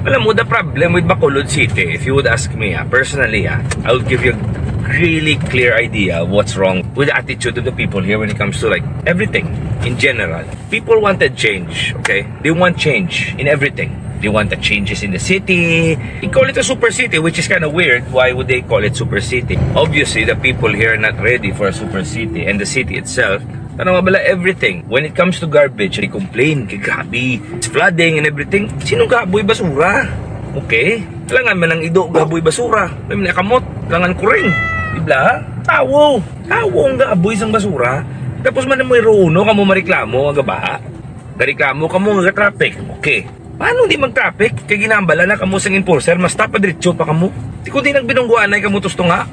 Alam mo, the problem with Bacolod City, if you would ask me, personally, I would give you a really clear idea of what's wrong with the attitude of the people here when it comes to like everything in general. People wanted change, okay? They want change in everything. They want the changes in the city. They call it a super city, which is kind of weird. Why would they call it super city? Obviously, the people here are not ready for a super city, and the city itself, tanong mabala everything. When it comes to garbage, they complain, gabi, it's flooding and everything. Sinong gaboy basura? Okay? Kailangan man ng ido, gaboy basura. May nakamot, kailangan kuring. Dibla? Tawo. Tawo ang gaboy sang basura. Tapos man mo iruno, kamo mareklamo, ang gabaha. Gareklamo kamo nga traffic. Okay. Paano hindi mag-traffic? Kaya ginambala na kamo sang enforcer, mas tapadritso pa kamo. Di kundi nagbinungguan ay kamo tusto nga.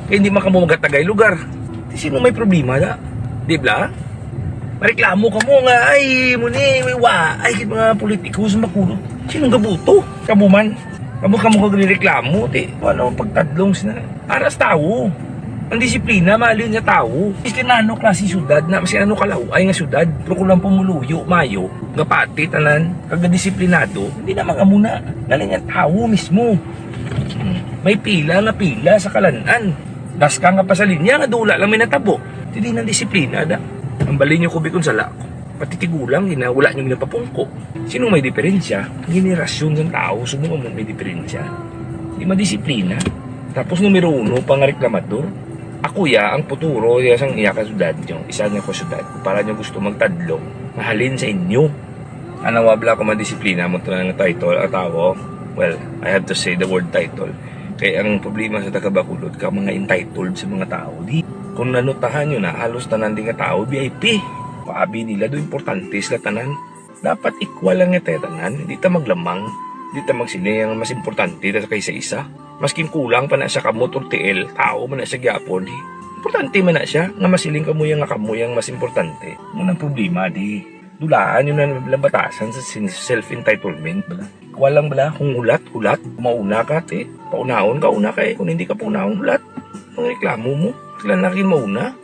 Kaya hindi man kamo magatagay lugar. Di sino may problema na? Dibla? Mareklamo ka mo nga, ay, muni, may ay, mga politiko sa makulot. Sinong gabuto? Kamu man. Kamu kagreklamo, ti. Ano, pagtadlong sina. Para sa tao. Ang disiplina, mali nga tao. Kasi nano klase syudad na, kasi ano kalaw, ay nga syudad. Pero kung lang pumuluyo, mayo, nga pati, tanan, kagadisiplinado, hindi na mga muna. Galing nga tao mismo. May pila sa kalanan. Das ka nga pa sa linya, nga dula lang may natabo. Hindi na disiplina da. Ang bali nyo kubikon sa lako. Patitigulang, wala nyo minapapungko. Sino may diferensya? Generasyon ng tao, sumungan mo may diferensya. Hindi madisiplina. Tapos numero 1, pangareklamador. Ako ang puturo, sang iya ka syudad nyo. Isa niya ko syudad. Para nyo gusto magtadlong, mahalin sa inyo. Ano wabla ko madisiplina mo ito ng title at tao? Well, I have to say the word title. Kaya ang problema sa taga-Bacolod ka, mga entitled sa mga tao. Kung nanutahan nyo na, halos tanan din nga tao, VIP. Paabi nila do importante sila tanan. Dapat equal lang nga tanan. Hindi ta maglamang. Hindi ta magsili ang mas importante na kaysa isa. Maskin kulang pa na siya kamot or TL, tao man na siya gyapon. Importante man na siya. Nga masiling kamuyang nga kamuyang mas importante. Munang problema, dulaan yun na batasan sa self-entitlement. Equal lang bala. Kung hulat, mauna ka, paunahon ka, una ka Kung hindi ka paunahon, hulat. Ang reklamo mo. Kailan nakin mauna?